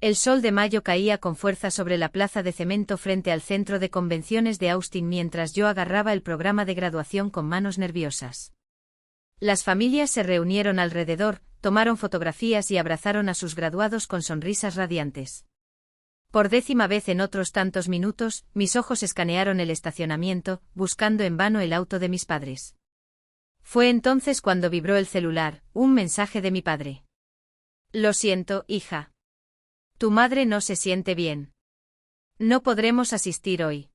El sol de mayo caía con fuerza sobre la plaza de cemento frente al centro de convenciones de Austin mientras yo agarraba el programa de graduación con manos nerviosas. Las familias se reunieron alrededor, tomaron fotografías y abrazaron a sus graduados con sonrisas radiantes. Por 10ª vez en otros tantos minutos, mis ojos escanearon el estacionamiento, buscando en vano el auto de mis padres. Fue entonces cuando vibró el celular, un mensaje de mi padre. Lo siento, hija. Tu madre no se siente bien. No podremos asistir hoy.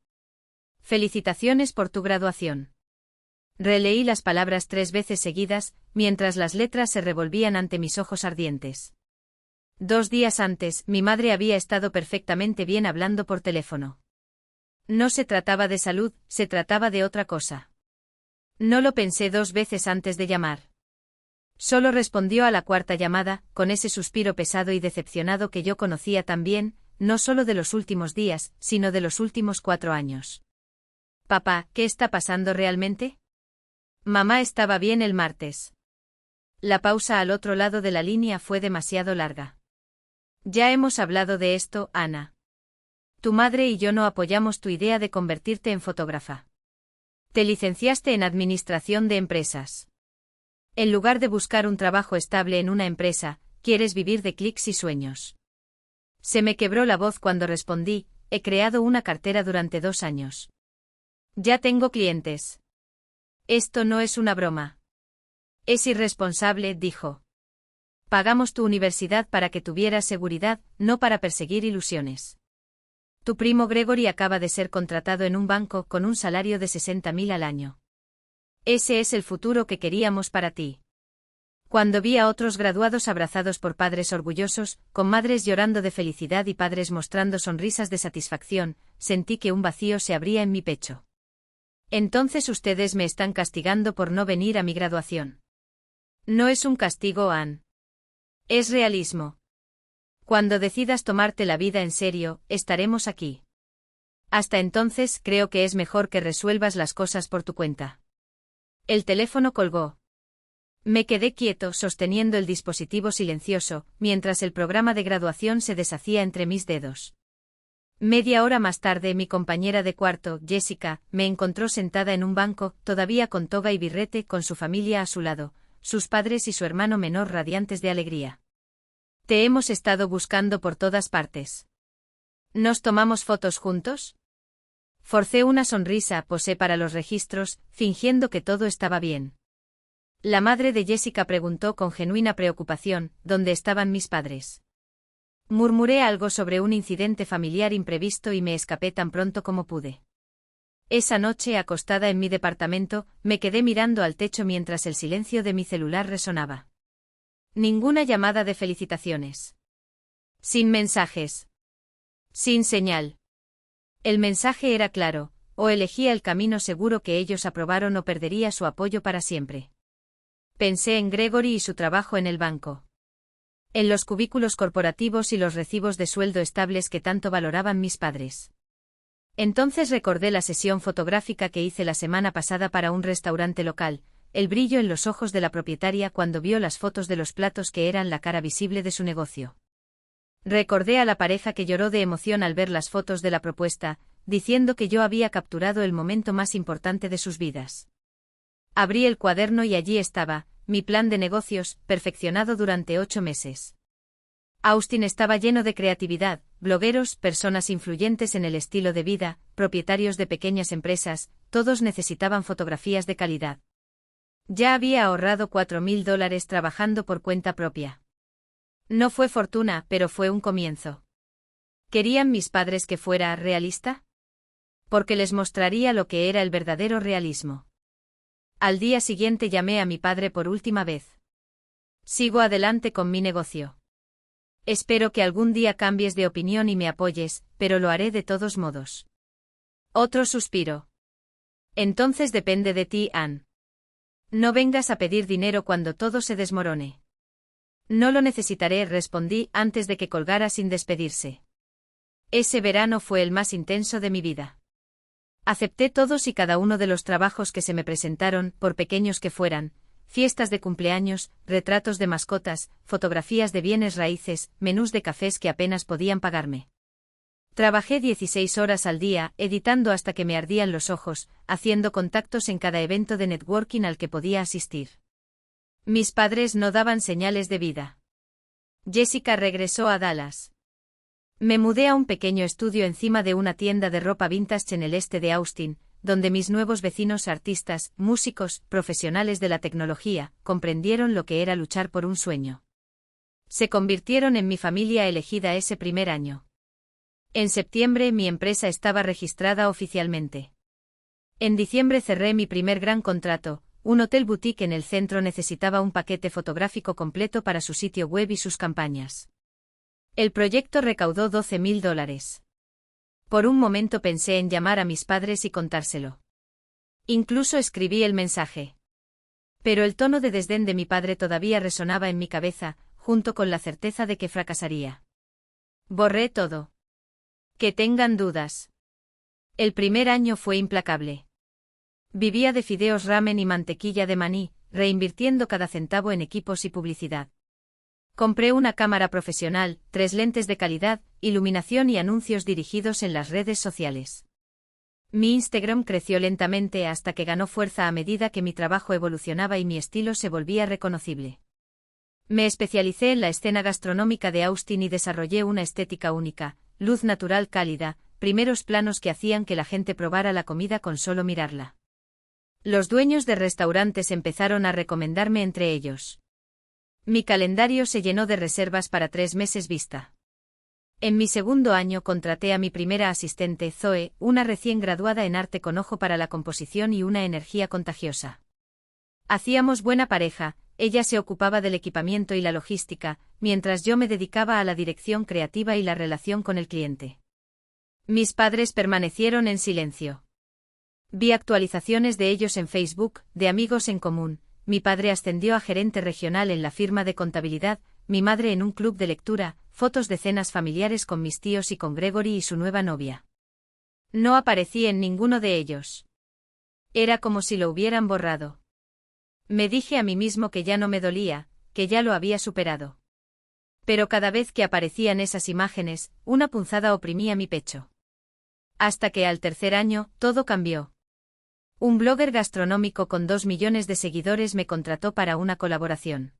Felicitaciones por tu graduación. Releí las palabras 3 veces seguidas, mientras las letras se revolvían ante mis ojos ardientes. 2 días antes, mi madre había estado perfectamente bien hablando por teléfono. No se trataba de salud, se trataba de otra cosa. No lo pensé 2 veces antes de llamar. Solo respondió a la 4ª llamada, con ese suspiro pesado y decepcionado que yo conocía tan bien, no solo de los últimos días, sino de los últimos 4 años. Papá, ¿qué está pasando realmente? Mamá estaba bien el martes. La pausa al otro lado de la línea fue demasiado larga. Ya hemos hablado de esto, Ana. Tu madre y yo no apoyamos tu idea de convertirte en fotógrafa. Te licenciaste en Administración de Empresas. En lugar de buscar un trabajo estable en una empresa, quieres vivir de clics y sueños. Se me quebró la voz cuando respondí, he creado una cartera durante 2 años. Ya tengo clientes. Esto no es una broma. Es irresponsable, dijo. Pagamos tu universidad para que tuvieras seguridad, no para perseguir ilusiones. Tu primo Gregory acaba de ser contratado en un banco con un salario de 60.000 al año. Ese es el futuro que queríamos para ti. Cuando vi a otros graduados abrazados por padres orgullosos, con madres llorando de felicidad y padres mostrando sonrisas de satisfacción, sentí que un vacío se abría en mi pecho. Entonces ustedes me están castigando por no venir a mi graduación. No es un castigo, Ann. Es realismo. Cuando decidas tomarte la vida en serio, estaremos aquí. Hasta entonces creo que es mejor que resuelvas las cosas por tu cuenta. El teléfono colgó. Me quedé quieto sosteniendo el dispositivo silencioso, mientras el programa de graduación se deshacía entre mis dedos. Media hora más tarde mi compañera de cuarto, Jessica, me encontró sentada en un banco, todavía con toga y birrete, con su familia a su lado, sus padres y su hermano menor radiantes de alegría. Te hemos estado buscando por todas partes. ¿Nos tomamos fotos juntos? Forcé una sonrisa, posé para los registros, fingiendo que todo estaba bien. La madre de Jessica preguntó con genuina preocupación, ¿dónde estaban mis padres? Murmuré algo sobre un incidente familiar imprevisto y me escapé tan pronto como pude. Esa noche, acostada en mi departamento, me quedé mirando al techo mientras el silencio de mi celular resonaba. Ninguna llamada de felicitaciones. Sin mensajes. Sin señal. El mensaje era claro, o elegía el camino seguro que ellos aprobaron o perdería su apoyo para siempre. Pensé en Gregory y su trabajo en el banco. En los cubículos corporativos y los recibos de sueldo estables que tanto valoraban mis padres. Entonces recordé la sesión fotográfica que hice la semana pasada para un restaurante local, el brillo en los ojos de la propietaria cuando vio las fotos de los platos que eran la cara visible de su negocio. Recordé a la pareja que lloró de emoción al ver las fotos de la propuesta, diciendo que yo había capturado el momento más importante de sus vidas. Abrí el cuaderno y allí estaba, mi plan de negocios, perfeccionado durante 8 meses. Austin estaba lleno de creatividad, blogueros, personas influyentes en el estilo de vida, propietarios de pequeñas empresas, todos necesitaban fotografías de calidad. Ya había ahorrado $4.000 trabajando por cuenta propia. No fue fortuna, pero fue un comienzo. ¿Querían mis padres que fuera realista? Porque les mostraría lo que era el verdadero realismo. Al día siguiente llamé a mi padre por última vez. Sigo adelante con mi negocio. Espero que algún día cambies de opinión y me apoyes, pero lo haré de todos modos. Otro suspiro. Entonces depende de ti, Ann. No vengas a pedir dinero cuando todo se desmorone. No lo necesitaré, respondí antes de que colgara sin despedirse. Ese verano fue el más intenso de mi vida. Acepté todos y cada uno de los trabajos que se me presentaron, por pequeños que fueran, fiestas de cumpleaños, retratos de mascotas, fotografías de bienes raíces, menús de cafés que apenas podían pagarme. Trabajé 16 horas al día, editando hasta que me ardían los ojos, haciendo contactos en cada evento de networking al que podía asistir. Mis padres no daban señales de vida. Jessica regresó a Dallas. Me mudé a un pequeño estudio encima de una tienda de ropa vintage en el este de Austin, donde mis nuevos vecinos artistas, músicos, profesionales de la tecnología, comprendieron lo que era luchar por un sueño. Se convirtieron en mi familia elegida ese primer año. En septiembre mi empresa estaba registrada oficialmente. En diciembre cerré mi primer gran contrato, un hotel boutique en el centro necesitaba un paquete fotográfico completo para su sitio web y sus campañas. El proyecto recaudó $12,000. Por un momento pensé en llamar a mis padres y contárselo. Incluso escribí el mensaje. Pero el tono de desdén de mi padre todavía resonaba en mi cabeza, junto con la certeza de que fracasaría. Borré todo. Que tengan dudas. El primer año fue implacable. Vivía de fideos ramen y mantequilla de maní, reinvirtiendo cada centavo en equipos y publicidad. Compré una cámara profesional, 3 lentes de calidad, iluminación y anuncios dirigidos en las redes sociales. Mi Instagram creció lentamente hasta que ganó fuerza a medida que mi trabajo evolucionaba y mi estilo se volvía reconocible. Me especialicé en la escena gastronómica de Austin y desarrollé una estética única, luz natural cálida, primeros planos que hacían que la gente probara la comida con solo mirarla. Los dueños de restaurantes empezaron a recomendarme entre ellos. Mi calendario se llenó de reservas para 3 meses vista. En mi segundo año contraté a mi primera asistente Zoe, una recién graduada en arte con ojo para la composición y una energía contagiosa. Hacíamos buena pareja, ella se ocupaba del equipamiento y la logística, mientras yo me dedicaba a la dirección creativa y la relación con el cliente. Mis padres permanecieron en silencio. Vi actualizaciones de ellos en Facebook, de amigos en común. Mi padre ascendió a gerente regional en la firma de contabilidad, mi madre en un club de lectura, fotos de cenas familiares con mis tíos y con Gregory y su nueva novia. No aparecí en ninguno de ellos. Era como si lo hubieran borrado. Me dije a mí mismo que ya no me dolía, que ya lo había superado. Pero cada vez que aparecían esas imágenes, una punzada oprimía mi pecho. Hasta que al tercer año, todo cambió. Un blogger gastronómico con 2 millones de seguidores me contrató para una colaboración.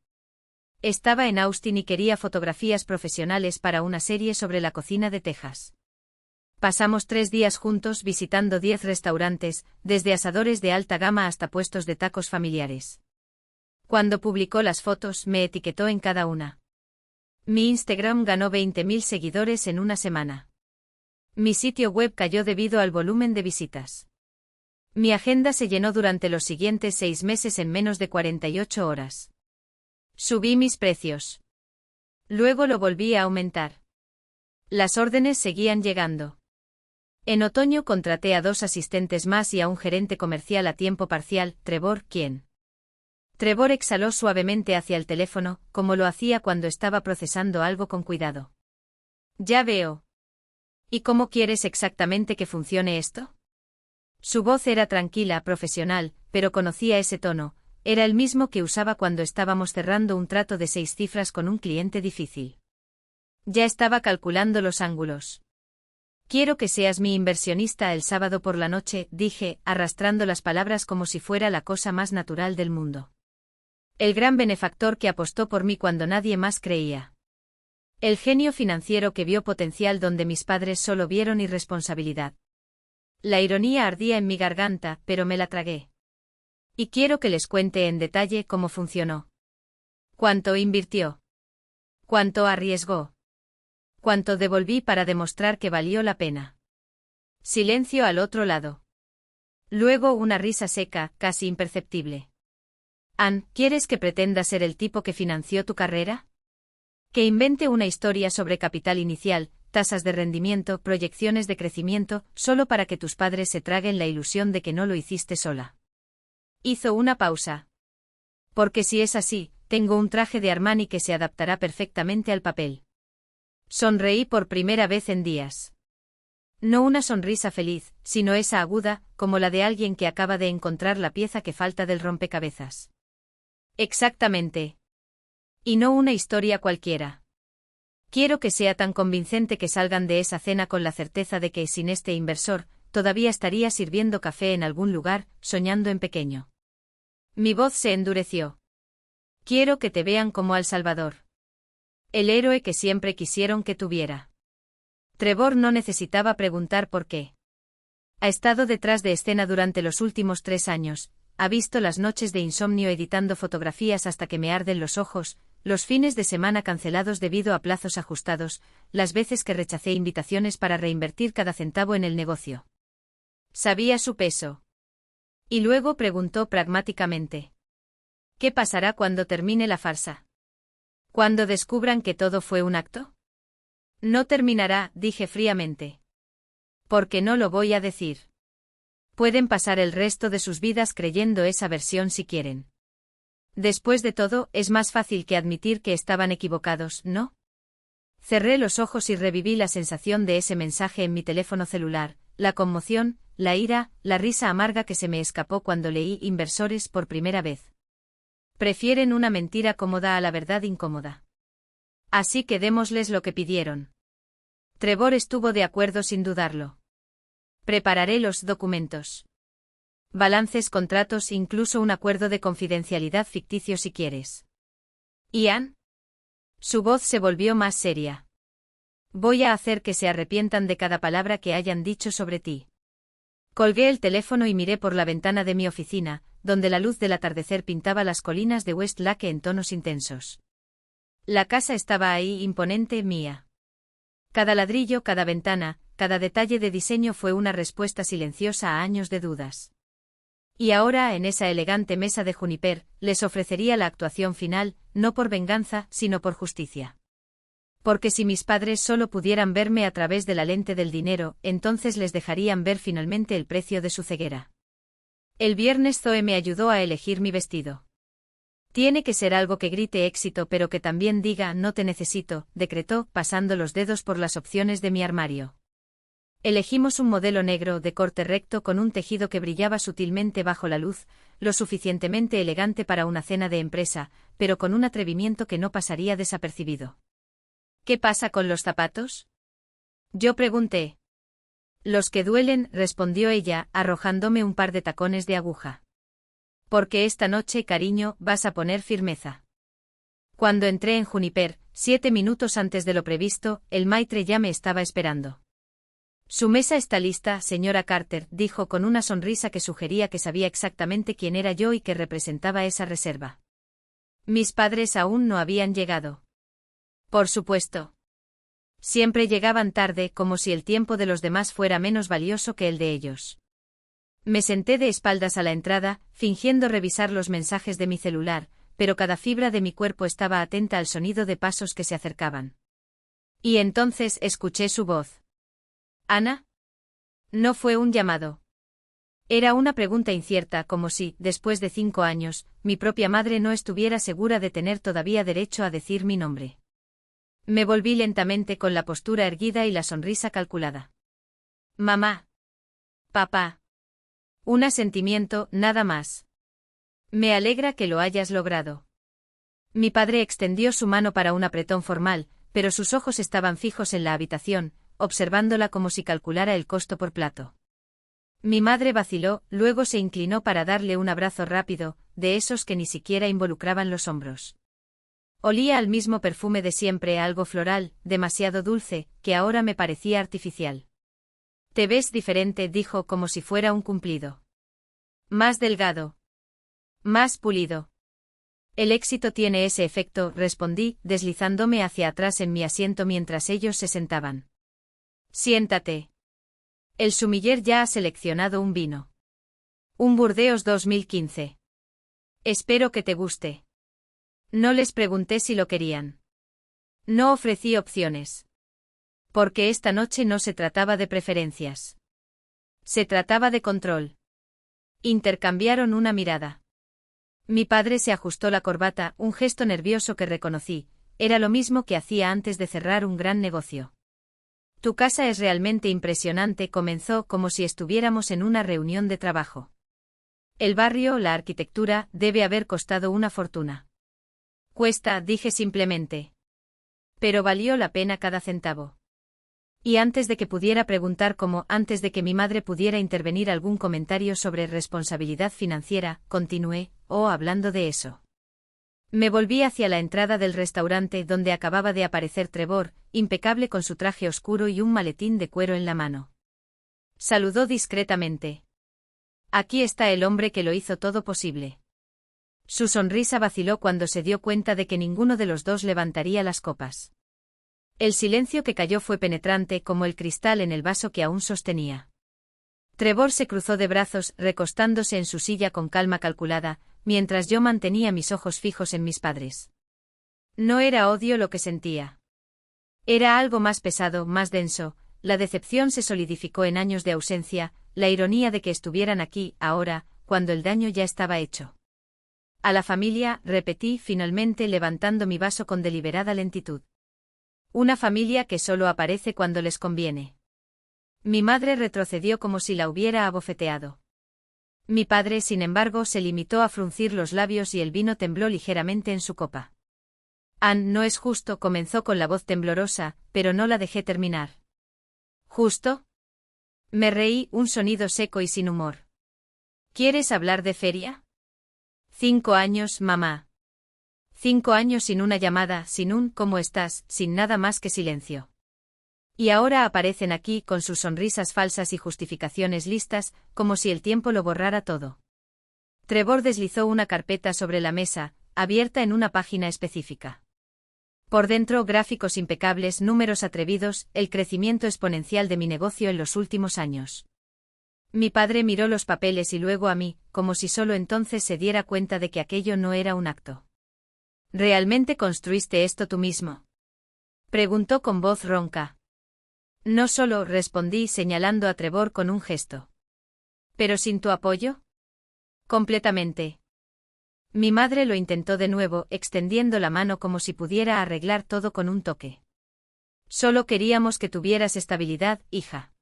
Estaba en Austin y quería fotografías profesionales para una serie sobre la cocina de Texas. Pasamos 3 días juntos visitando 10 restaurantes, desde asadores de alta gama hasta puestos de tacos familiares. Cuando publicó las fotos, me etiquetó en cada una. Mi Instagram ganó 20,000 seguidores en una semana. Mi sitio web cayó debido al volumen de visitas. Mi agenda se llenó durante los siguientes 6 meses en menos de 48 horas. Subí mis precios. Luego lo volví a aumentar. Las órdenes seguían llegando. En otoño contraté a 2 asistentes más y a un gerente comercial a tiempo parcial, Trevor, quien. Trevor exhaló suavemente hacia el teléfono, como lo hacía cuando estaba procesando algo con cuidado. Ya veo. ¿Y cómo quieres exactamente que funcione esto? Su voz era tranquila, profesional, pero conocía ese tono, era el mismo que usaba cuando estábamos cerrando un trato de 6 cifras con un cliente difícil. Ya estaba calculando los ángulos. Quiero que seas mi inversionista el sábado por la noche, dije, arrastrando las palabras como si fuera la cosa más natural del mundo. El gran benefactor que apostó por mí cuando nadie más creía. El genio financiero que vio potencial donde mis padres solo vieron irresponsabilidad. La ironía ardía en mi garganta, pero me la tragué. Y quiero que les cuente en detalle cómo funcionó. ¿Cuánto invirtió? ¿Cuánto arriesgó? ¿Cuánto devolví para demostrar que valió la pena? Silencio al otro lado. Luego una risa seca, casi imperceptible. Ann, ¿quieres que pretenda ser el tipo que financió tu carrera? Que invente una historia sobre capital inicial, tasas de rendimiento, proyecciones de crecimiento, solo para que tus padres se traguen la ilusión de que no lo hiciste sola. Hizo una pausa. Porque si es así, tengo un traje de Armani que se adaptará perfectamente al papel. Sonreí por primera vez en días. No una sonrisa feliz, sino esa aguda, como la de alguien que acaba de encontrar la pieza que falta del rompecabezas. Exactamente. Y no una historia cualquiera. Quiero que sea tan convincente que salgan de esa cena con la certeza de que, sin este inversor, todavía estaría sirviendo café en algún lugar, soñando en pequeño. Mi voz se endureció. Quiero que te vean como al Salvador. El héroe que siempre quisieron que tuviera. Trevor no necesitaba preguntar por qué. Ha estado detrás de escena durante los últimos 3 años, ha visto las noches de insomnio editando fotografías hasta que me arden los ojos, los fines de semana cancelados debido a plazos ajustados, las veces que rechacé invitaciones para reinvertir cada centavo en el negocio. Sabía su peso. Y luego preguntó pragmáticamente. ¿Qué pasará cuando termine la farsa? ¿Cuando descubran que todo fue un acto? No terminará, dije fríamente. Porque no lo voy a decir. Pueden pasar el resto de sus vidas creyendo esa versión si quieren. Después de todo, es más fácil que admitir que estaban equivocados, ¿no? Cerré los ojos y reviví la sensación de ese mensaje en mi teléfono celular, la conmoción, la ira, la risa amarga que se me escapó cuando leí Inversores por primera vez. Prefieren una mentira cómoda a la verdad incómoda. Así que démosles lo que pidieron. Trevor estuvo de acuerdo sin dudarlo. Prepararé los documentos. Balances, contratos, incluso un acuerdo de confidencialidad ficticio si quieres. ¿Ian? Su voz se volvió más seria. Voy a hacer que se arrepientan de cada palabra que hayan dicho sobre ti. Colgué el teléfono y miré por la ventana de mi oficina, donde la luz del atardecer pintaba las colinas de West Lake en tonos intensos. La casa estaba ahí, imponente, mía. Cada ladrillo, cada ventana, cada detalle de diseño fue una respuesta silenciosa a años de dudas. Y ahora, en esa elegante mesa de juniper, les ofrecería la actuación final, no por venganza, sino por justicia. Porque si mis padres solo pudieran verme a través de la lente del dinero, entonces les dejarían ver finalmente el precio de su ceguera. El viernes Zoe me ayudó a elegir mi vestido. Tiene que ser algo que grite éxito pero que también diga no te necesito, decretó, pasando los dedos por las opciones de mi armario. Elegimos un modelo negro de corte recto con un tejido que brillaba sutilmente bajo la luz, lo suficientemente elegante para una cena de empresa, pero con un atrevimiento que no pasaría desapercibido. ¿Qué pasa con los zapatos? Yo pregunté. Los que duelen, respondió ella, arrojándome un par de tacones de aguja. Porque esta noche, cariño, vas a poner firmeza. Cuando entré en Juniper, 7 minutos antes de lo previsto, el maitre ya me estaba esperando. Su mesa está lista, señora Carter, dijo con una sonrisa que sugería que sabía exactamente quién era yo y que representaba esa reserva. Mis padres aún no habían llegado. Por supuesto. Siempre llegaban tarde, como si el tiempo de los demás fuera menos valioso que el de ellos. Me senté de espaldas a la entrada, fingiendo revisar los mensajes de mi celular, pero cada fibra de mi cuerpo estaba atenta al sonido de pasos que se acercaban. Y entonces escuché su voz. ¿Ana? No fue un llamado. Era una pregunta incierta, como si, después de 5 años, mi propia madre no estuviera segura de tener todavía derecho a decir mi nombre. Me volví lentamente con la postura erguida y la sonrisa calculada. Mamá. Papá. Un asentimiento, nada más. Me alegra que lo hayas logrado. Mi padre extendió su mano para un apretón formal, pero sus ojos estaban fijos en la habitación, observándola como si calculara el costo por plato. Mi madre vaciló, luego se inclinó para darle un abrazo rápido, de esos que ni siquiera involucraban los hombros. Olía al mismo perfume de siempre, algo floral, demasiado dulce, que ahora me parecía artificial. Te ves diferente, dijo como si fuera un cumplido. Más delgado. Más pulido. El éxito tiene ese efecto, respondí, deslizándome hacia atrás en mi asiento mientras ellos se sentaban. Siéntate. El sumiller ya ha seleccionado un vino. Un Burdeos 2015. Espero que te guste. No les pregunté si lo querían. No ofrecí opciones. Porque esta noche no se trataba de preferencias. Se trataba de control. Intercambiaron una mirada. Mi padre se ajustó la corbata, un gesto nervioso que reconocí, era lo mismo que hacía antes de cerrar un gran negocio. Tu casa es realmente impresionante, comenzó como si estuviéramos en una reunión de trabajo. El barrio, la arquitectura, debe haber costado una fortuna. Cuesta, dije simplemente. Pero valió la pena cada centavo. Y antes de que pudiera preguntar cómo, antes de que mi madre pudiera intervenir algún comentario sobre responsabilidad financiera, continué, hablando de eso. Me volví hacia la entrada del restaurante donde acababa de aparecer Trevor, impecable con su traje oscuro y un maletín de cuero en la mano. Saludó discretamente. Aquí está el hombre que lo hizo todo posible. Su sonrisa vaciló cuando se dio cuenta de que ninguno de los dos levantaría las copas. El silencio que cayó fue penetrante como el cristal en el vaso que aún sostenía. Trevor se cruzó de brazos, recostándose en su silla con calma calculada, mientras yo mantenía mis ojos fijos en mis padres. No era odio lo que sentía. Era algo más pesado, más denso. La decepción se solidificó en años de ausencia, la ironía de que estuvieran aquí, ahora, cuando el daño ya estaba hecho. A la familia, repetí finalmente levantando mi vaso con deliberada lentitud. Una familia que solo aparece cuando les conviene. Mi madre retrocedió como si la hubiera abofeteado. Mi padre, sin embargo, se limitó a fruncir los labios y el vino tembló ligeramente en su copa. Ann, no es justo, comenzó con la voz temblorosa, pero no la dejé terminar. ¿Justo? Me reí, un sonido seco y sin humor. ¿Quieres hablar de feria? 5 años, mamá. 5 años sin una llamada, sin un ¿cómo estás?, sin nada más que silencio. Y ahora aparecen aquí con sus sonrisas falsas y justificaciones listas, como si el tiempo lo borrara todo. Trevor deslizó una carpeta sobre la mesa, abierta en una página específica. Por dentro, gráficos impecables, números atrevidos, el crecimiento exponencial de mi negocio en los últimos años. Mi padre miró los papeles y luego a mí, como si solo entonces se diera cuenta de que aquello no era un acto. ¿Realmente construiste esto tú mismo?, preguntó con voz ronca. No solo, respondí señalando a Trevor con un gesto. ¿Pero sin tu apoyo? Completamente. Mi madre lo intentó de nuevo, extendiendo la mano como si pudiera arreglar todo con un toque. Solo queríamos que tuvieras estabilidad, hija.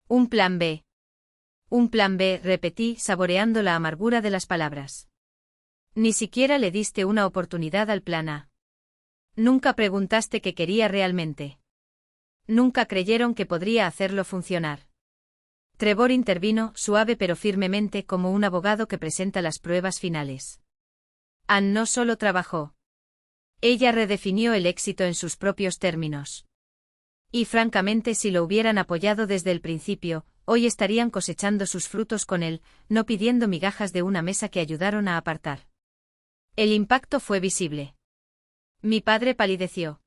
Un plan B. Un plan B, repetí, saboreando la amargura de las palabras. Ni siquiera le diste una oportunidad al plan A. Nunca preguntaste qué quería realmente. Nunca creyeron que podría hacerlo funcionar. Trevor intervino, suave pero firmemente, como un abogado que presenta las pruebas finales. Ann no solo trabajó. Ella redefinió el éxito en sus propios términos. Y francamente, si lo hubieran apoyado desde el principio, hoy estarían cosechando sus frutos con él, no pidiendo migajas de una mesa que ayudaron a apartar. El impacto fue visible. Mi padre palideció.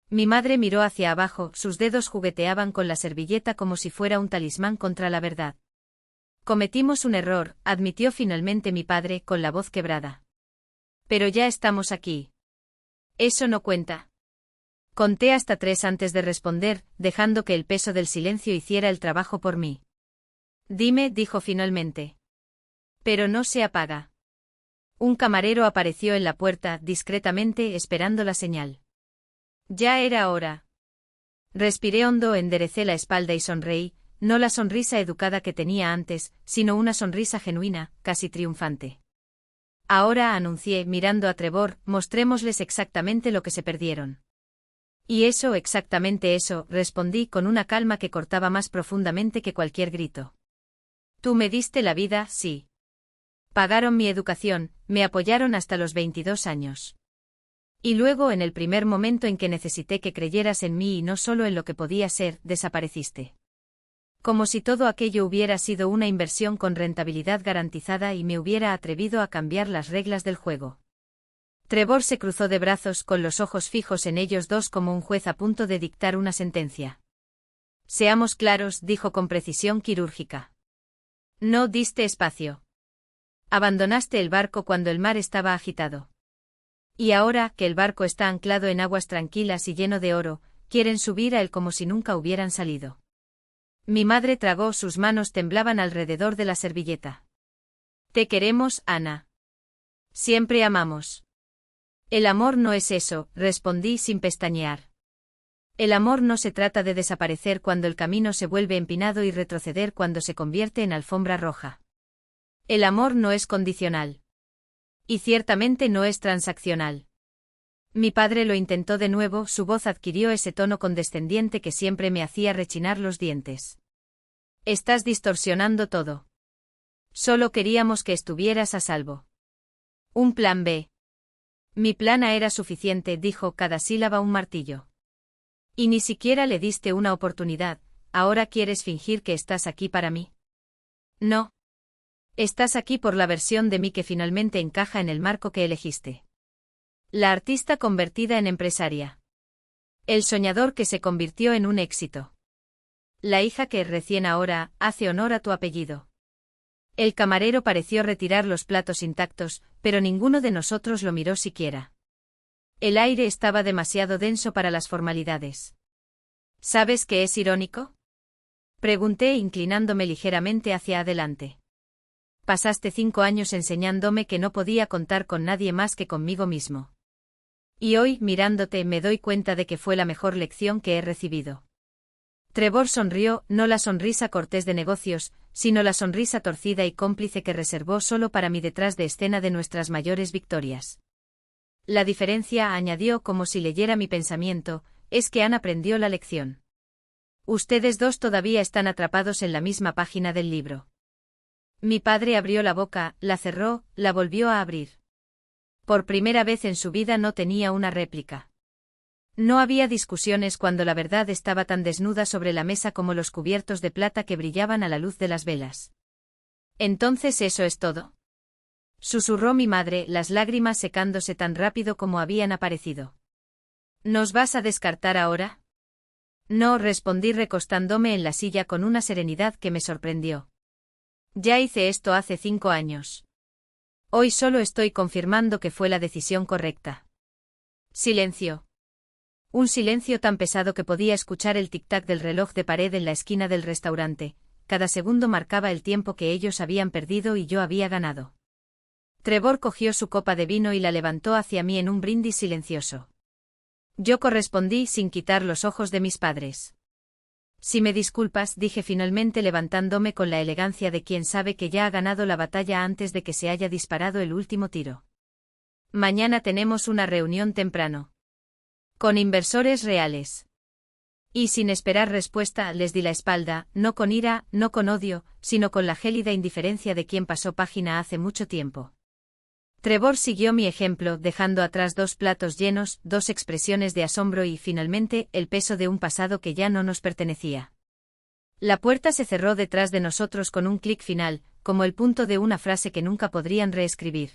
Mi madre miró hacia abajo, sus dedos jugueteaban con la servilleta como si fuera un talismán contra la verdad. Cometimos un error, admitió finalmente mi padre con la voz quebrada. Pero ya estamos aquí. Eso no cuenta. Conté hasta 3 antes de responder, dejando que el peso del silencio hiciera el trabajo por mí. Dime, dijo finalmente. Pero no se apaga. Un camarero apareció en la puerta, discretamente, esperando la señal. Ya era hora. Respiré hondo, enderecé la espalda y sonreí, no la sonrisa educada que tenía antes, sino una sonrisa genuina, casi triunfante. Ahora, anuncié, mirando a Trevor, mostrémosles exactamente lo que se perdieron. Y eso, exactamente eso, respondí con una calma que cortaba más profundamente que cualquier grito. Tú me diste la vida, sí. Pagaron mi educación, me apoyaron hasta los 22 años. Y luego, en el primer momento en que necesité que creyeras en mí y no solo en lo que podía ser, desapareciste. Como si todo aquello hubiera sido una inversión con rentabilidad garantizada y me hubiera atrevido a cambiar las reglas del juego. Trevor se cruzó de brazos con los ojos fijos en ellos dos como un juez a punto de dictar una sentencia. Seamos claros, dijo con precisión quirúrgica. No diste espacio. Abandonaste el barco cuando el mar estaba agitado. Y ahora, que el barco está anclado en aguas tranquilas y lleno de oro, quieren subir a él como si nunca hubieran salido. Mi madre tragó, sus manos temblaban alrededor de la servilleta. Te queremos, Ana. Siempre amamos. El amor no es eso, respondí sin pestañear. El amor no se trata de desaparecer cuando el camino se vuelve empinado y retroceder cuando se convierte en alfombra roja. El amor no es condicional. Y ciertamente no es transaccional. Mi padre lo intentó de nuevo, su voz adquirió ese tono condescendiente que siempre me hacía rechinar los dientes. Estás distorsionando todo. Solo queríamos que estuvieras a salvo. Un plan B. Mi plan A era suficiente, dijo cada sílaba un martillo. Y ni siquiera le diste una oportunidad, ¿ahora quieres fingir que estás aquí para mí? No. Estás aquí por la versión de mí que finalmente encaja en el marco que elegiste. La artista convertida en empresaria. El soñador que se convirtió en un éxito. La hija que recién ahora hace honor a tu apellido. El camarero pareció retirar los platos intactos, pero ninguno de nosotros lo miró siquiera. El aire estaba demasiado denso para las formalidades. ¿Sabes qué es irónico? Pregunté inclinándome ligeramente hacia adelante. Pasaste 5 años enseñándome que no podía contar con nadie más que conmigo mismo. Y hoy, mirándote, me doy cuenta de que fue la mejor lección que he recibido. Trevor sonrió, no la sonrisa cortés de negocios, sino la sonrisa torcida y cómplice que reservó solo para mí detrás de escena de nuestras mayores victorias. La diferencia, añadió como si leyera mi pensamiento, es que Anne aprendió la lección. Ustedes dos todavía están atrapados en la misma página del libro. Mi padre abrió la boca, la cerró, la volvió a abrir. Por primera vez en su vida no tenía una réplica. No había discusiones cuando la verdad estaba tan desnuda sobre la mesa como los cubiertos de plata que brillaban a la luz de las velas. ¿Entonces eso es todo? Susurró mi madre, las lágrimas secándose tan rápido como habían aparecido. ¿Nos vas a descartar ahora? No, respondí recostándome en la silla con una serenidad que me sorprendió. Ya hice esto hace 5 años. Hoy solo estoy confirmando que fue la decisión correcta. Silencio. Un silencio tan pesado que podía escuchar el tic-tac del reloj de pared en la esquina del restaurante. Cada segundo marcaba el tiempo que ellos habían perdido y yo había ganado. Trevor cogió su copa de vino y la levantó hacia mí en un brindis silencioso. Yo correspondí sin quitar los ojos de mis padres. Si me disculpas, dije finalmente levantándome con la elegancia de quien sabe que ya ha ganado la batalla antes de que se haya disparado el último tiro. Mañana tenemos una reunión temprano. Con inversores reales. Y sin esperar respuesta, les di la espalda, no con ira, no con odio, sino con la gélida indiferencia de quien pasó página hace mucho tiempo. Trevor siguió mi ejemplo, dejando atrás 2 platos llenos, 2 expresiones de asombro y, finalmente, el peso de un pasado que ya no nos pertenecía. La puerta se cerró detrás de nosotros con un clic final, como el punto de una frase que nunca podrían reescribir.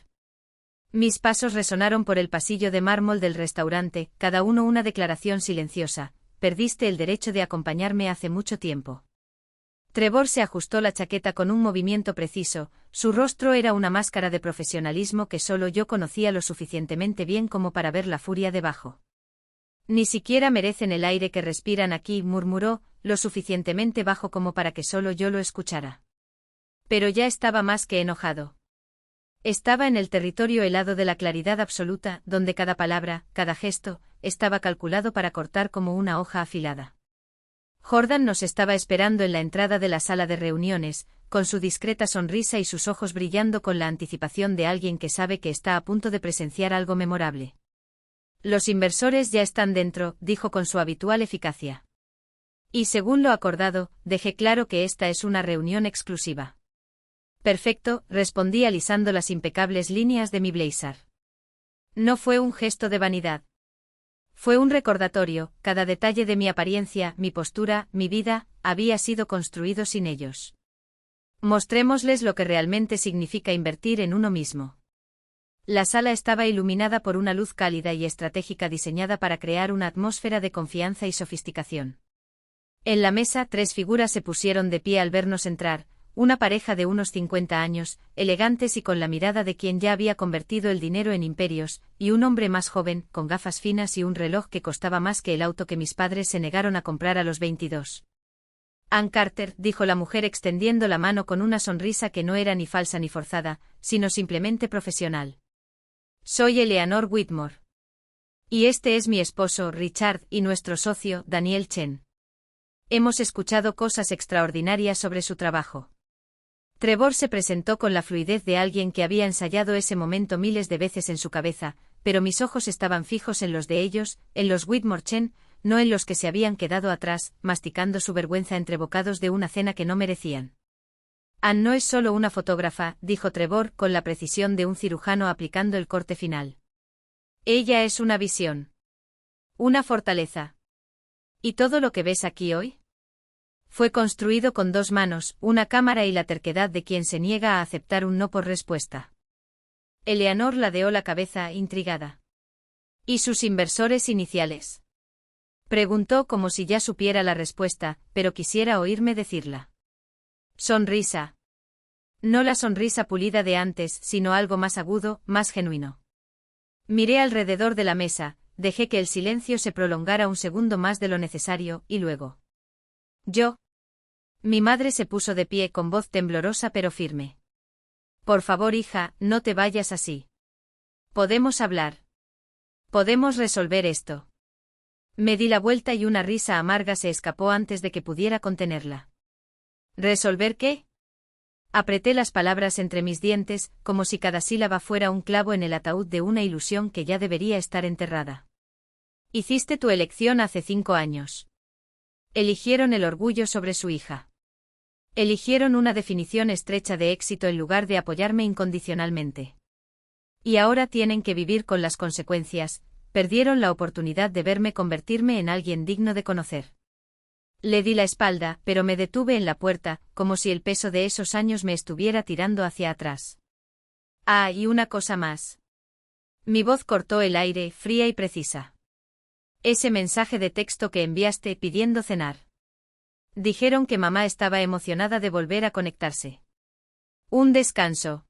Mis pasos resonaron por el pasillo de mármol del restaurante, cada uno una declaración silenciosa. Perdiste el derecho de acompañarme hace mucho tiempo. Trevor se ajustó la chaqueta con un movimiento preciso, su rostro era una máscara de profesionalismo que solo yo conocía lo suficientemente bien como para ver la furia debajo. Ni siquiera merecen el aire que respiran aquí, murmuró, lo suficientemente bajo como para que solo yo lo escuchara. Pero ya estaba más que enojado. Estaba en el territorio helado de la claridad absoluta, donde cada palabra, cada gesto, estaba calculado para cortar como una hoja afilada. Jordan nos estaba esperando en la entrada de la sala de reuniones, con su discreta sonrisa y sus ojos brillando con la anticipación de alguien que sabe que está a punto de presenciar algo memorable. Los inversores ya están dentro, dijo con su habitual eficacia. Y según lo acordado, dejé claro que esta es una reunión exclusiva. Perfecto, respondí alisando las impecables líneas de mi blazer. No fue un gesto de vanidad. Fue un recordatorio, cada detalle de mi apariencia, mi postura, mi vida, había sido construido sin ellos. Mostrémosles lo que realmente significa invertir en uno mismo. La sala estaba iluminada por una luz cálida y estratégica diseñada para crear una atmósfera de confianza y sofisticación. En la mesa 3 figuras se pusieron de pie al vernos entrar, una pareja de unos 50 años, elegantes y con la mirada de quien ya había convertido el dinero en imperios, y un hombre más joven, con gafas finas y un reloj que costaba más que el auto que mis padres se negaron a comprar a los 22. Ann Carter, dijo la mujer extendiendo la mano con una sonrisa que no era ni falsa ni forzada, sino simplemente profesional. Soy Eleanor Whitmore. Y este es mi esposo, Richard, y nuestro socio, Daniel Chen. Hemos escuchado cosas extraordinarias sobre su trabajo. Trevor se presentó con la fluidez de alguien que había ensayado ese momento miles de veces en su cabeza, pero mis ojos estaban fijos en los de ellos, en los Whitmore Chen, no en los que se habían quedado atrás, masticando su vergüenza entre bocados de una cena que no merecían. Anne no es solo una fotógrafa, dijo Trevor con la precisión de un cirujano aplicando el corte final. Ella es una visión. Una fortaleza. ¿Y todo lo que ves aquí hoy? Fue construido con 2 manos, una cámara y la terquedad de quien se niega a aceptar un no por respuesta. Eleanor ladeó la cabeza, intrigada. ¿Y sus inversores iniciales? Preguntó como si ya supiera la respuesta, pero quisiera oírme decirla. Sonrisa. No la sonrisa pulida de antes, sino algo más agudo, más genuino. Miré alrededor de la mesa, dejé que el silencio se prolongara un segundo más de lo necesario, y luego. Yo. Mi madre se puso de pie con voz temblorosa pero firme. Por favor, hija, no te vayas así. Podemos hablar. Podemos resolver esto. Me di la vuelta y una risa amarga se escapó antes de que pudiera contenerla. ¿Resolver qué? Apreté las palabras entre mis dientes, como si cada sílaba fuera un clavo en el ataúd de una ilusión que ya debería estar enterrada. Hiciste tu elección hace 5 años. Eligieron el orgullo sobre su hija. Eligieron una definición estrecha de éxito en lugar de apoyarme incondicionalmente. Y ahora tienen que vivir con las consecuencias, perdieron la oportunidad de verme convertirme en alguien digno de conocer. Le di la espalda, pero me detuve en la puerta, como si el peso de esos años me estuviera tirando hacia atrás. Ah, y una cosa más. Mi voz cortó el aire, fría y precisa. Ese mensaje de texto que enviaste pidiendo cenar. Dijeron que mamá estaba emocionada de volver a conectarse. Un descanso.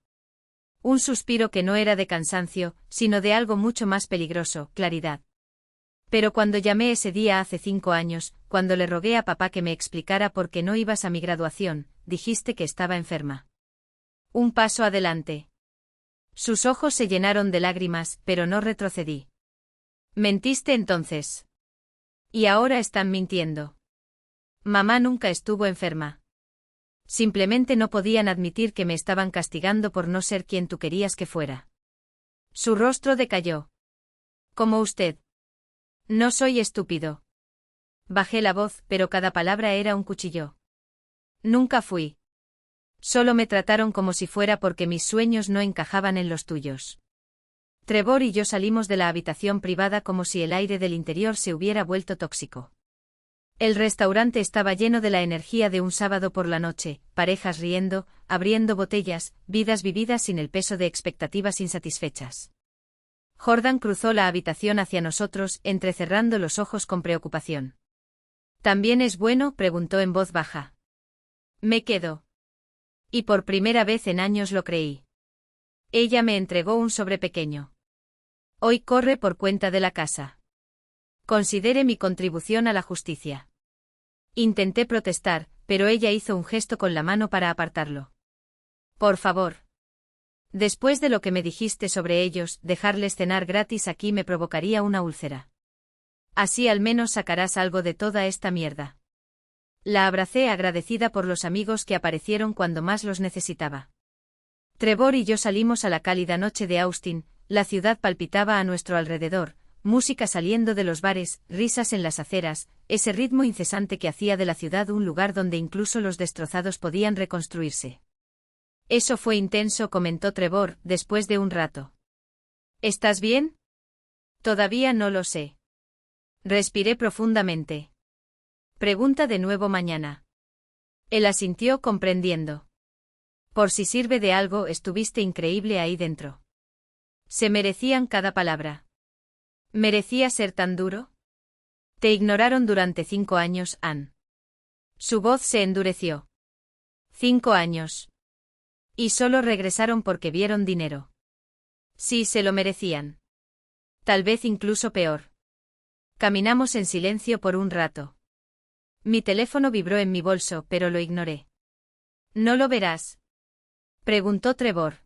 Un suspiro que no era de cansancio, sino de algo mucho más peligroso, claridad. Pero cuando llamé ese día hace 5 años, cuando le rogué a papá que me explicara por qué no ibas a mi graduación, dijiste que estaba enferma. Un paso adelante. Sus ojos se llenaron de lágrimas, pero no retrocedí. Mentiste entonces. Y ahora están mintiendo. Mamá nunca estuvo enferma. Simplemente no podían admitir que me estaban castigando por no ser quien tú querías que fuera. Su rostro decayó. Como usted. No soy estúpido. Bajé la voz, pero cada palabra era un cuchillo. Nunca fui. Solo me trataron como si fuera porque mis sueños no encajaban en los tuyos. Trevor y yo salimos de la habitación privada como si el aire del interior se hubiera vuelto tóxico. El restaurante estaba lleno de la energía de un sábado por la noche, parejas riendo, abriendo botellas, vidas vividas sin el peso de expectativas insatisfechas. Jordan cruzó la habitación hacia nosotros, entrecerrando los ojos con preocupación. ¿También es bueno?, preguntó en voz baja. Me quedo. Y por primera vez en años lo creí. Ella me entregó un sobre pequeño. Hoy corre por cuenta de la casa. Considere mi contribución a la justicia. Intenté protestar, pero ella hizo un gesto con la mano para apartarlo. Por favor. Después de lo que me dijiste sobre ellos, dejarles cenar gratis aquí me provocaría una úlcera. Así al menos sacarás algo de toda esta mierda. La abracé agradecida por los amigos que aparecieron cuando más los necesitaba. Trevor y yo salimos a la cálida noche de Austin, la ciudad palpitaba a nuestro alrededor, música saliendo de los bares, risas en las aceras, ese ritmo incesante que hacía de la ciudad un lugar donde incluso los destrozados podían reconstruirse. Eso fue intenso, comentó Trevor, después de un rato. ¿Estás bien? Todavía no lo sé. Respiré profundamente. Pregunta de nuevo mañana. Él asintió comprendiendo. Por si sirve de algo, estuviste increíble ahí dentro. Se merecían cada palabra. ¿Merecía ser tan duro? Te ignoraron durante 5 años, Anne. Su voz se endureció. 5 años. Y solo regresaron porque vieron dinero. Sí, se lo merecían. Tal vez incluso peor. Caminamos en silencio por un rato. Mi teléfono vibró en mi bolso, pero lo ignoré. ¿No lo verás?, preguntó Trevor.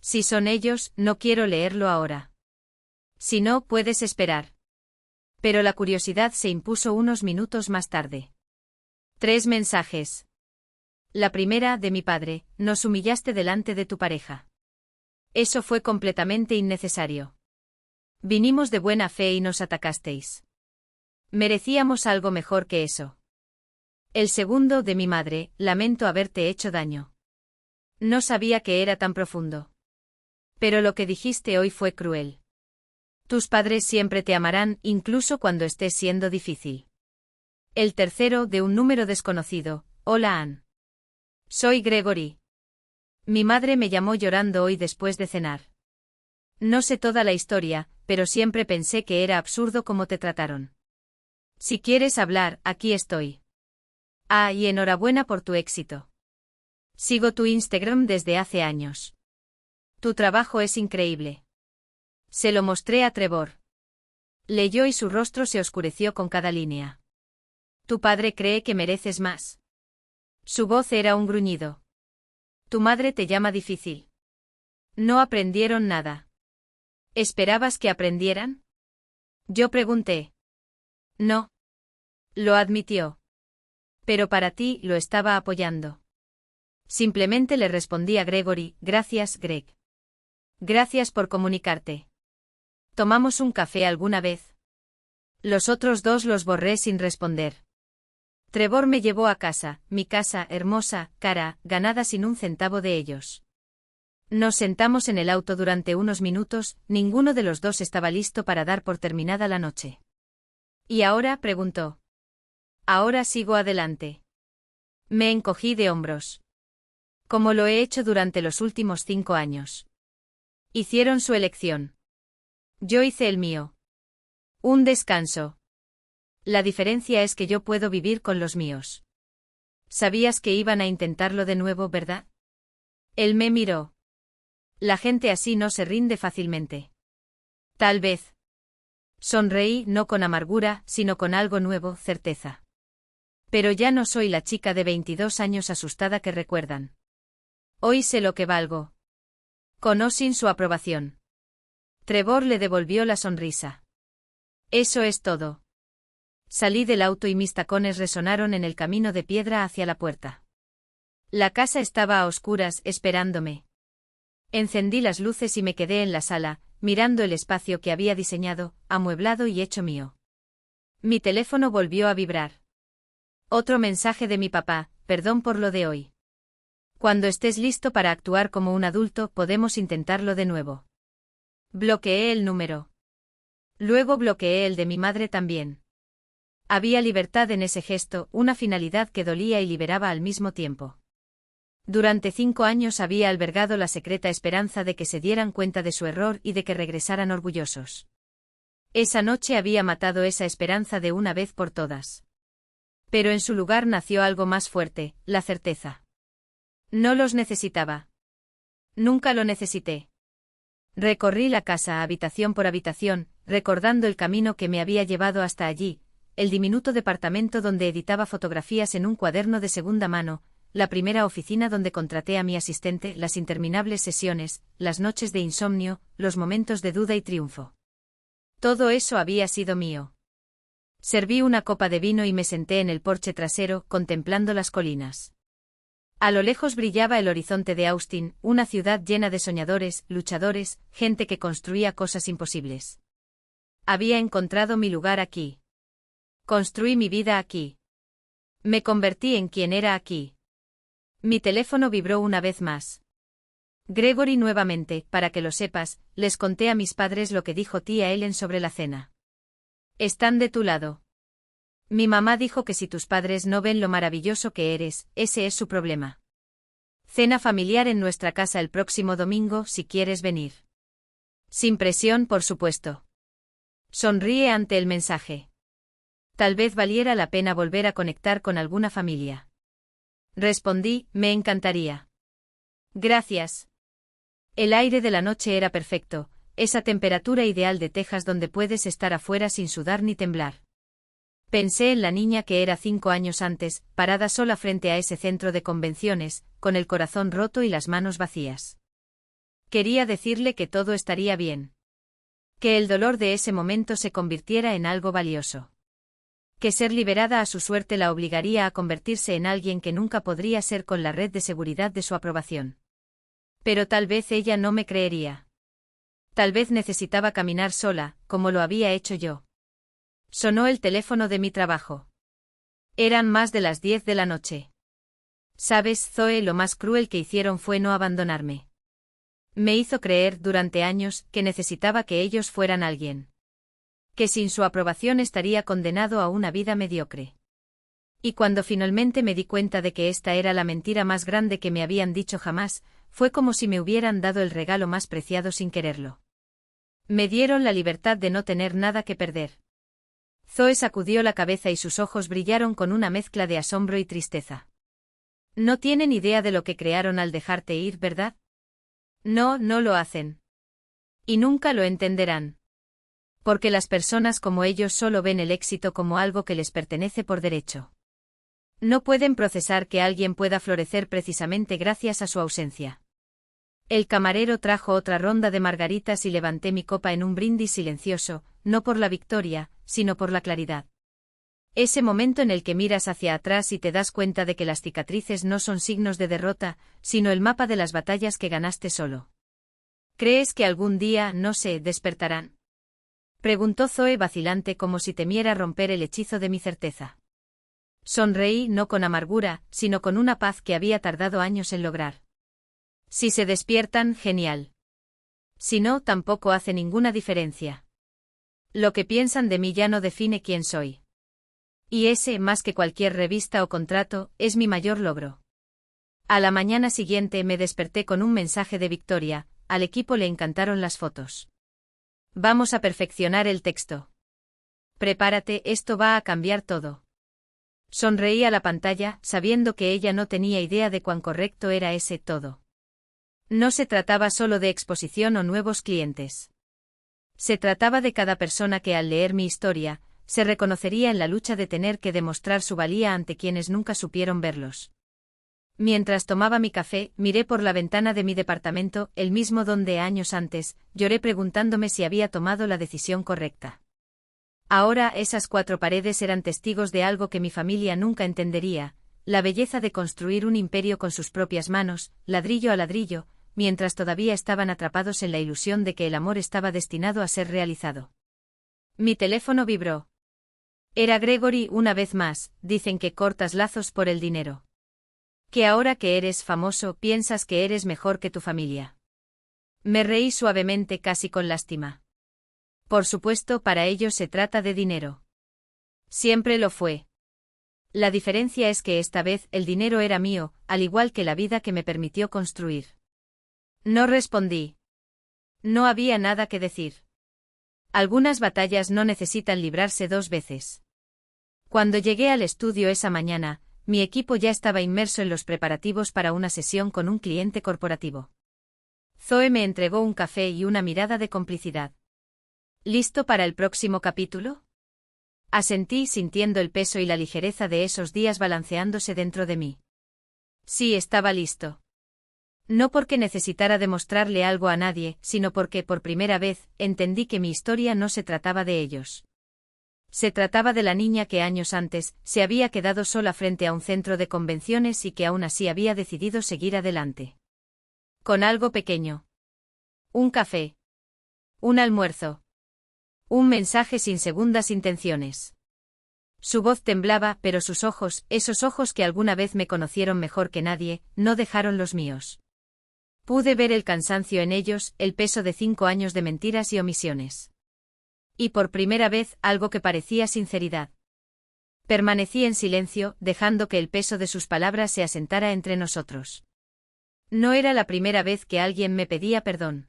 Si son ellos, no quiero leerlo ahora. Si no, puedes esperar. Pero la curiosidad se impuso unos minutos más tarde. 3 mensajes. La primera, de mi padre, nos humillaste delante de tu pareja. Eso fue completamente innecesario. Vinimos de buena fe y nos atacasteis. Merecíamos algo mejor que eso. El segundo, de mi madre, lamento haberte hecho daño. No sabía que era tan profundo. Pero lo que dijiste hoy fue cruel. Tus padres siempre te amarán, incluso cuando estés siendo difícil. El tercero, de un número desconocido, hola Ann. Soy Gregory. Mi madre me llamó llorando hoy después de cenar. No sé toda la historia, pero siempre pensé que era absurdo cómo te trataron. Si quieres hablar, aquí estoy. Ah, y enhorabuena por tu éxito. Sigo tu Instagram desde hace años. Tu trabajo es increíble. Se lo mostré a Trevor. Leyó y su rostro se oscureció con cada línea. Tu padre cree que mereces más. Su voz era un gruñido. Tu madre te llama difícil. No aprendieron nada. ¿Esperabas que aprendieran? Yo pregunté. No. Lo admitió. Pero para ti lo estaba apoyando. Simplemente le respondí a Gregory, gracias, Greg. Gracias por comunicarte. ¿Tomamos un café alguna vez? Los otros dos los borré sin responder. Trevor me llevó a casa, mi casa, hermosa, cara, ganada sin un centavo de ellos. Nos sentamos en el auto durante unos minutos, ninguno de los dos estaba listo para dar por terminada la noche. ¿Y ahora?, preguntó. Ahora sigo adelante. Me encogí de hombros. Como lo he hecho durante los últimos 5 años. Hicieron su elección. Yo hice el mío. Un descanso. La diferencia es que yo puedo vivir con los míos. Sabías que iban a intentarlo de nuevo, ¿verdad? Él me miró. La gente así no se rinde fácilmente. Tal vez. Sonreí, no con amargura, sino con algo nuevo, certeza. Pero ya no soy la chica de 22 años asustada que recuerdan. Hoy sé lo que valgo. Con o sin su aprobación. Trevor le devolvió la sonrisa. Eso es todo. Salí del auto y mis tacones resonaron en el camino de piedra hacia la puerta. La casa estaba a oscuras, esperándome. Encendí las luces y me quedé en la sala, mirando el espacio que había diseñado, amueblado y hecho mío. Mi teléfono volvió a vibrar. Otro mensaje de mi papá, perdón por lo de hoy. Cuando estés listo para actuar como un adulto, podemos intentarlo de nuevo. Bloqueé el número. Luego bloqueé el de mi madre también. Había libertad en ese gesto, una finalidad que dolía y liberaba al mismo tiempo. Durante 5 años había albergado la secreta esperanza de que se dieran cuenta de su error y de que regresaran orgullosos. Esa noche había matado esa esperanza de una vez por todas. Pero en su lugar nació algo más fuerte, la certeza. No los necesitaba. Nunca lo necesité. Recorrí la casa habitación por habitación, recordando el camino que me había llevado hasta allí, el diminuto departamento donde editaba fotografías en un cuaderno de segunda mano, la primera oficina donde contraté a mi asistente, las interminables sesiones, las noches de insomnio, los momentos de duda y triunfo. Todo eso había sido mío. Serví una copa de vino y me senté en el porche trasero, contemplando las colinas. A lo lejos brillaba el horizonte de Austin, una ciudad llena de soñadores, luchadores, gente que construía cosas imposibles. Había encontrado mi lugar aquí. Construí mi vida aquí. Me convertí en quien era aquí. Mi teléfono vibró una vez más. Gregory nuevamente, para que lo sepas, les conté a mis padres lo que dijo tía Ellen sobre la cena. Están de tu lado. Mi mamá dijo que si tus padres no ven lo maravilloso que eres, ese es su problema. Cena familiar en nuestra casa el próximo domingo si quieres venir. Sin presión, por supuesto. Sonríe ante el mensaje. Tal vez valiera la pena volver a conectar con alguna familia. Respondí, me encantaría. Gracias. El aire de la noche era perfecto, esa temperatura ideal de Texas donde puedes estar afuera sin sudar ni temblar. Pensé en la niña que era 5 años antes, parada sola frente a ese centro de convenciones, con el corazón roto y las manos vacías. Quería decirle que todo estaría bien. Que el dolor de ese momento se convirtiera en algo valioso. Que ser liberada a su suerte la obligaría a convertirse en alguien que nunca podría ser con la red de seguridad de su aprobación. Pero tal vez ella no me creería. Tal vez necesitaba caminar sola, como lo había hecho yo. Sonó el teléfono de mi trabajo. Eran más de las 10 de la noche. Sabes, Zoe, lo más cruel que hicieron fue no abandonarme. Me hizo creer durante años que necesitaba que ellos fueran alguien. Que sin su aprobación estaría condenado a una vida mediocre. Y cuando finalmente me di cuenta de que esta era la mentira más grande que me habían dicho jamás, fue como si me hubieran dado el regalo más preciado sin quererlo. Me dieron la libertad de no tener nada que perder. Zoe sacudió la cabeza y sus ojos brillaron con una mezcla de asombro y tristeza. No tienen idea de lo que crearon al dejarte ir, ¿verdad? No, no lo hacen. Y nunca lo entenderán. Porque las personas como ellos solo ven el éxito como algo que les pertenece por derecho. No pueden procesar que alguien pueda florecer precisamente gracias a su ausencia. El camarero trajo otra ronda de margaritas y levanté mi copa en un brindis silencioso, no por la victoria, sino por la claridad. Ese momento en el que miras hacia atrás y te das cuenta de que las cicatrices no son signos de derrota, sino el mapa de las batallas que ganaste solo. ¿Crees que algún día, no sé, despertarán? Preguntó Zoe vacilante como si temiera romper el hechizo de mi certeza. Sonreí no con amargura, sino con una paz que había tardado años en lograr. Si se despiertan, genial. Si no, tampoco hace ninguna diferencia. Lo que piensan de mí ya no define quién soy. Y ese, más que cualquier revista o contrato, es mi mayor logro. A la mañana siguiente me desperté con un mensaje de Victoria. Al equipo le encantaron las fotos. Vamos a perfeccionar el texto. Prepárate, esto va a cambiar todo. Sonreí a la pantalla, sabiendo que ella no tenía idea de cuán correcto era ese todo. No se trataba solo de exposición o nuevos clientes. Se trataba de cada persona que al leer mi historia, se reconocería en la lucha de tener que demostrar su valía ante quienes nunca supieron verlos. Mientras tomaba mi café, miré por la ventana de mi departamento, el mismo donde años antes, lloré preguntándome si había tomado la decisión correcta. Ahora esas 4 paredes eran testigos de algo que mi familia nunca entendería, la belleza de construir un imperio con sus propias manos, ladrillo a ladrillo, mientras todavía estaban atrapados en la ilusión de que el amor estaba destinado a ser realizado. Mi teléfono vibró. Era Gregory una vez más. Dicen que cortas lazos por el dinero. Que ahora que eres famoso piensas que eres mejor que tu familia. Me reí suavemente, casi con lástima. Por supuesto, para ellos se trata de dinero. Siempre lo fue. La diferencia es que esta vez el dinero era mío, al igual que la vida que me permitió construir. No respondí. No había nada que decir. Algunas batallas no necesitan librarse 2 veces. Cuando llegué al estudio esa mañana, mi equipo ya estaba inmerso en los preparativos para una sesión con un cliente corporativo. Zoe me entregó un café y una mirada de complicidad. ¿Listo para el próximo capítulo? Asentí sintiendo el peso y la ligereza de esos días balanceándose dentro de mí. Sí, estaba listo. No porque necesitara demostrarle algo a nadie, sino porque, por primera vez, entendí que mi historia no se trataba de ellos. Se trataba de la niña que años antes se había quedado sola frente a un centro de convenciones y que aún así había decidido seguir adelante. Con algo pequeño. Un café. Un almuerzo. Un mensaje sin segundas intenciones. Su voz temblaba, pero sus ojos, esos ojos que alguna vez me conocieron mejor que nadie, no dejaron los míos. Pude ver el cansancio en ellos, el peso de 5 años de mentiras y omisiones. Y por primera vez, algo que parecía sinceridad. Permanecí en silencio, dejando que el peso de sus palabras se asentara entre nosotros. No era la primera vez que alguien me pedía perdón.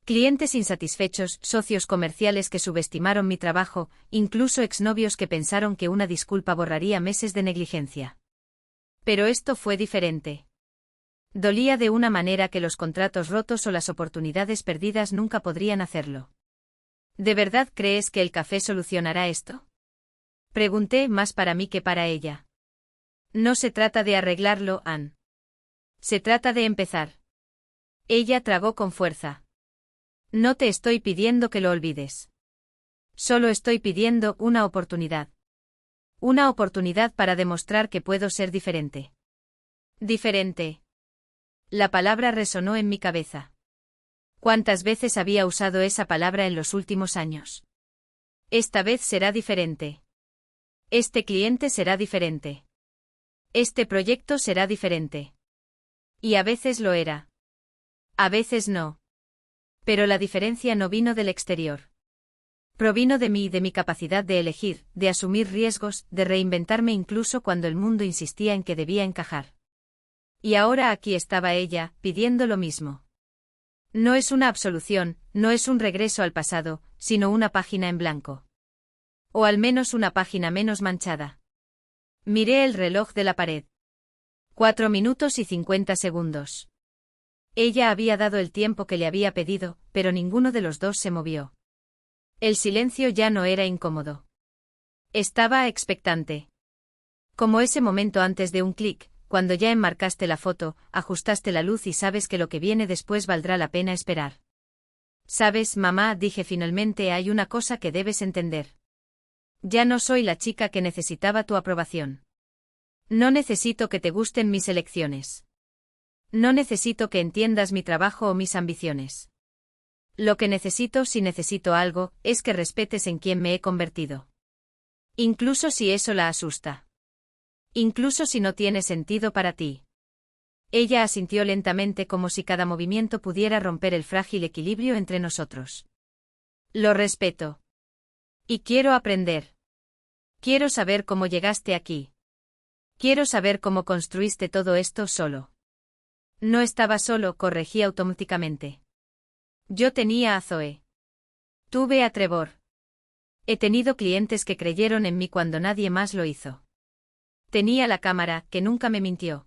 Clientes insatisfechos, socios comerciales que subestimaron mi trabajo, incluso exnovios que pensaron que una disculpa borraría meses de negligencia. Pero esto fue diferente. Dolía de una manera que los contratos rotos o las oportunidades perdidas nunca podrían hacerlo. ¿De verdad crees que el café solucionará esto? Pregunté, más para mí que para ella. No se trata de arreglarlo, Ann. Se trata de empezar. Ella tragó con fuerza. No te estoy pidiendo que lo olvides. Solo estoy pidiendo una oportunidad. Una oportunidad para demostrar que puedo ser diferente. Diferente. La palabra resonó en mi cabeza. ¿Cuántas veces había usado esa palabra en los últimos años? Esta vez será diferente. Este cliente será diferente. Este proyecto será diferente. Y a veces lo era. A veces no. Pero la diferencia no vino del exterior. Provino de mí y de mi capacidad de elegir, de asumir riesgos, de reinventarme incluso cuando el mundo insistía en que debía encajar. Y ahora aquí estaba ella, pidiendo lo mismo. No es una absolución, no es un regreso al pasado, sino una página en blanco. O al menos una página menos manchada. Miré el reloj de la pared. 4 minutos y 50 segundos. Ella había dado el tiempo que le había pedido, pero ninguno de los dos se movió. El silencio ya no era incómodo. Estaba expectante. Como ese momento antes de un clic, cuando ya enmarcaste la foto, ajustaste la luz y sabes que lo que viene después valdrá la pena esperar. Sabes, mamá, dije finalmente, hay una cosa que debes entender. Ya no soy la chica que necesitaba tu aprobación. No necesito que te gusten mis elecciones. No necesito que entiendas mi trabajo o mis ambiciones. Lo que necesito, si necesito algo, es que respetes en quien me he convertido. Incluso si eso la asusta. Incluso si no tiene sentido para ti. Ella asintió lentamente como si cada movimiento pudiera romper el frágil equilibrio entre nosotros. Lo respeto. Y quiero aprender. Quiero saber cómo llegaste aquí. Quiero saber cómo construiste todo esto solo. No estaba solo, corregí automáticamente. Yo tenía a Zoe. Tuve a Trevor. He tenido clientes que creyeron en mí cuando nadie más lo hizo. Tenía la cámara, que nunca me mintió.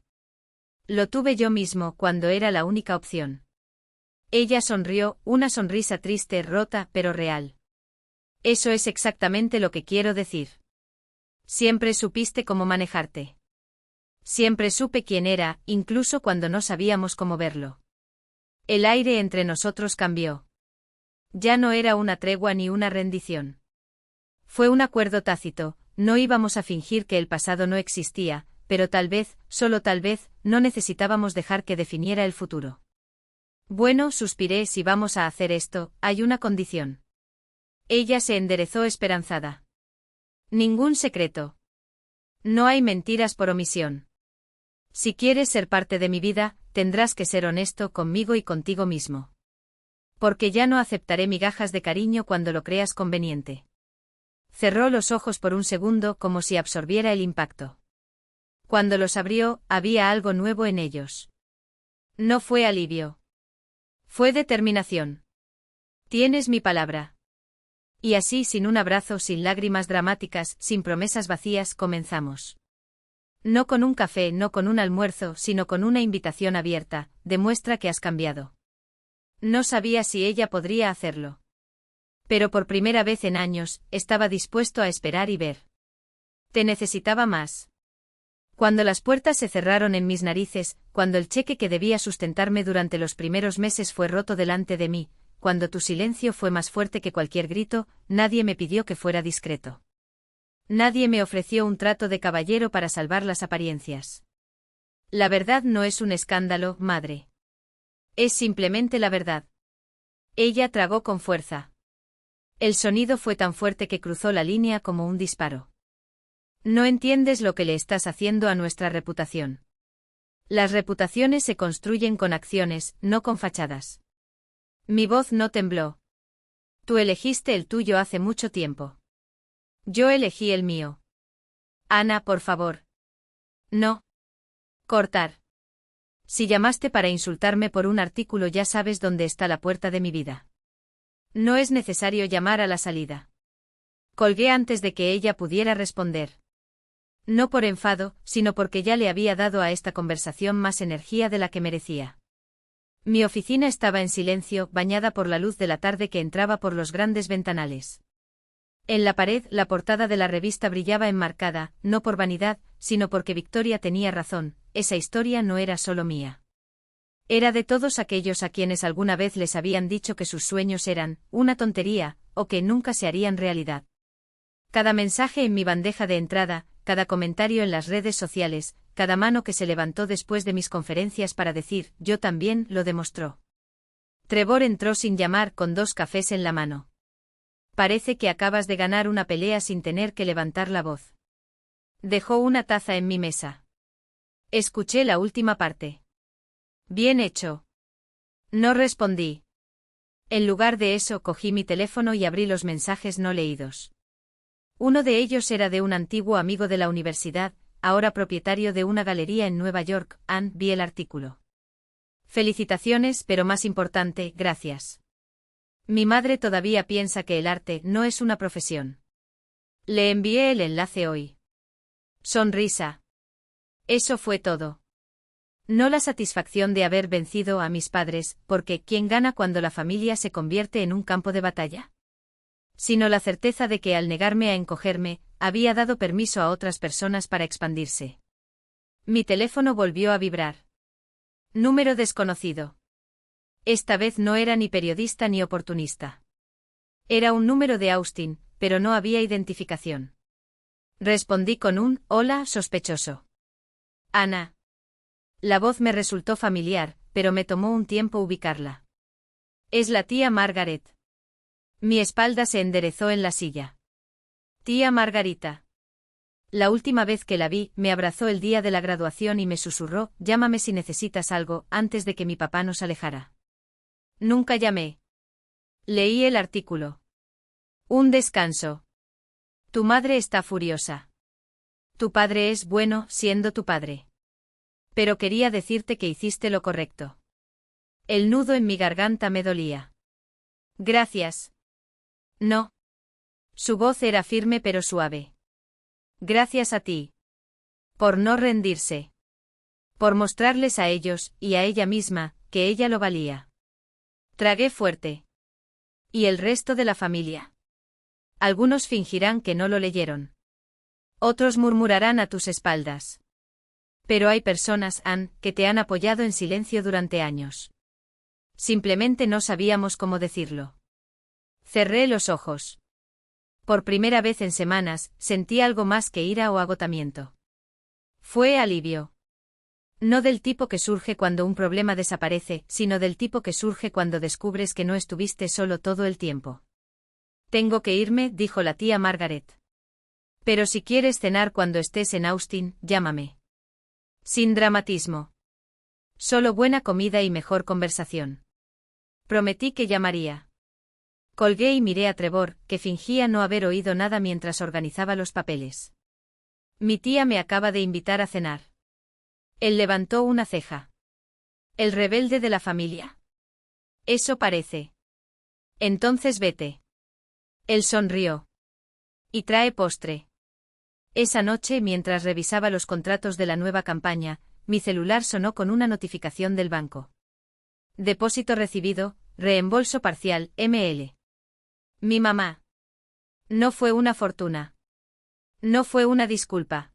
Lo tuve yo mismo cuando era la única opción. Ella sonrió, una sonrisa triste, rota, pero real. Eso es exactamente lo que quiero decir. Siempre supiste cómo manejarte. Siempre supe quién era, incluso cuando no sabíamos cómo verlo. El aire entre nosotros cambió. Ya no era una tregua ni una rendición. Fue un acuerdo tácito, no íbamos a fingir que el pasado no existía, pero tal vez, solo tal vez, no necesitábamos dejar que definiera el futuro. Bueno, suspiré, si vamos a hacer esto, hay una condición. Ella se enderezó esperanzada. Ningún secreto. No hay mentiras por omisión. Si quieres ser parte de mi vida, tendrás que ser honesto conmigo y contigo mismo. Porque ya no aceptaré migajas de cariño cuando lo creas conveniente. Cerró los ojos por un segundo como si absorbiera el impacto. Cuando los abrió, había algo nuevo en ellos. No fue alivio. Fue determinación. Tienes mi palabra. Y así, sin un abrazo, sin lágrimas dramáticas, sin promesas vacías, comenzamos. No con un café, no con un almuerzo, sino con una invitación abierta, demuestra que has cambiado. No sabía si ella podría hacerlo. Pero por primera vez en años, estaba dispuesto a esperar y ver. Te necesitaba más. Cuando las puertas se cerraron en mis narices, cuando el cheque que debía sustentarme durante los primeros meses fue roto delante de mí, cuando tu silencio fue más fuerte que cualquier grito, nadie me pidió que fuera discreto. Nadie me ofreció un trato de caballero para salvar las apariencias. La verdad no es un escándalo, madre. Es simplemente la verdad. Ella tragó con fuerza. El sonido fue tan fuerte que cruzó la línea como un disparo. No entiendes lo que le estás haciendo a nuestra reputación. Las reputaciones se construyen con acciones, no con fachadas. Mi voz no tembló. Tú elegiste el tuyo hace mucho tiempo. Yo elegí el mío. Ana, por favor. No. Cortar. Si llamaste para insultarme por un artículo, ya sabes dónde está la puerta de mi vida. No es necesario llamar a la salida. Colgué antes de que ella pudiera responder. No por enfado, sino porque ya le había dado a esta conversación más energía de la que merecía. Mi oficina estaba en silencio, bañada por la luz de la tarde que entraba por los grandes ventanales. En la pared, la portada de la revista brillaba enmarcada, no por vanidad, sino porque Victoria tenía razón, esa historia no era solo mía. Era de todos aquellos a quienes alguna vez les habían dicho que sus sueños eran una tontería, o que nunca se harían realidad. Cada mensaje en mi bandeja de entrada, cada comentario en las redes sociales, cada mano que se levantó después de mis conferencias para decir, yo también, lo demostró. Trevor entró sin llamar con 2 cafés en la mano. Parece que acabas de ganar una pelea sin tener que levantar la voz. Dejó una taza en mi mesa. Escuché la última parte. Bien hecho. No respondí. En lugar de eso cogí mi teléfono y abrí los mensajes no leídos. Uno de ellos era de un antiguo amigo de la universidad, ahora propietario de una galería en Nueva York. Vi el artículo. Felicitaciones, pero más importante, gracias. Mi madre todavía piensa que el arte no es una profesión. Le envié el enlace hoy. Sonrisa. Eso fue todo. No la satisfacción de haber vencido a mis padres, porque ¿quién gana cuando la familia se convierte en un campo de batalla? Sino la certeza de que al negarme a encogerme, había dado permiso a otras personas para expandirse. Mi teléfono volvió a vibrar. Número desconocido. Esta vez no era ni periodista ni oportunista. Era un número de Austin, pero no había identificación. Respondí con un hola sospechoso. Ana. La voz me resultó familiar, pero me tomó un tiempo ubicarla. Es la tía Margaret. Mi espalda se enderezó en la silla. Tía Margarita. La última vez que la vi, me abrazó el día de la graduación y me susurró, llámame si necesitas algo, antes de que mi papá nos alejara. Nunca llamé. Leí el artículo. Un descanso. Tu madre está furiosa. Tu padre es bueno, siendo tu padre. Pero quería decirte que hiciste lo correcto. El nudo en mi garganta me dolía. Gracias. No. Su voz era firme pero suave. Gracias a ti. Por no rendirse. Por mostrarles a ellos, y a ella misma, que ella lo valía. Tragué fuerte. ¿Y el resto de la familia? Algunos fingirán que no lo leyeron. Otros murmurarán a tus espaldas. Pero hay personas, Ann, que te han apoyado en silencio durante años. Simplemente no sabíamos cómo decirlo. Cerré los ojos. Por primera vez en semanas, sentí algo más que ira o agotamiento. Fue alivio. No del tipo que surge cuando un problema desaparece, sino del tipo que surge cuando descubres que no estuviste solo todo el tiempo. Tengo que irme, dijo la tía Margaret. Pero si quieres cenar cuando estés en Austin, llámame. Sin dramatismo. Solo buena comida y mejor conversación. Prometí que llamaría. Colgué y miré a Trevor, que fingía no haber oído nada mientras organizaba los papeles. Mi tía me acaba de invitar a cenar. Él levantó una ceja. El rebelde de la familia. Eso parece. Entonces vete. Él sonrió. Y trae postre. Esa noche, mientras revisaba los contratos de la nueva campaña, mi celular sonó con una notificación del banco. Depósito recibido, reembolso parcial, ML. Mi mamá. No fue una fortuna. No fue una disculpa.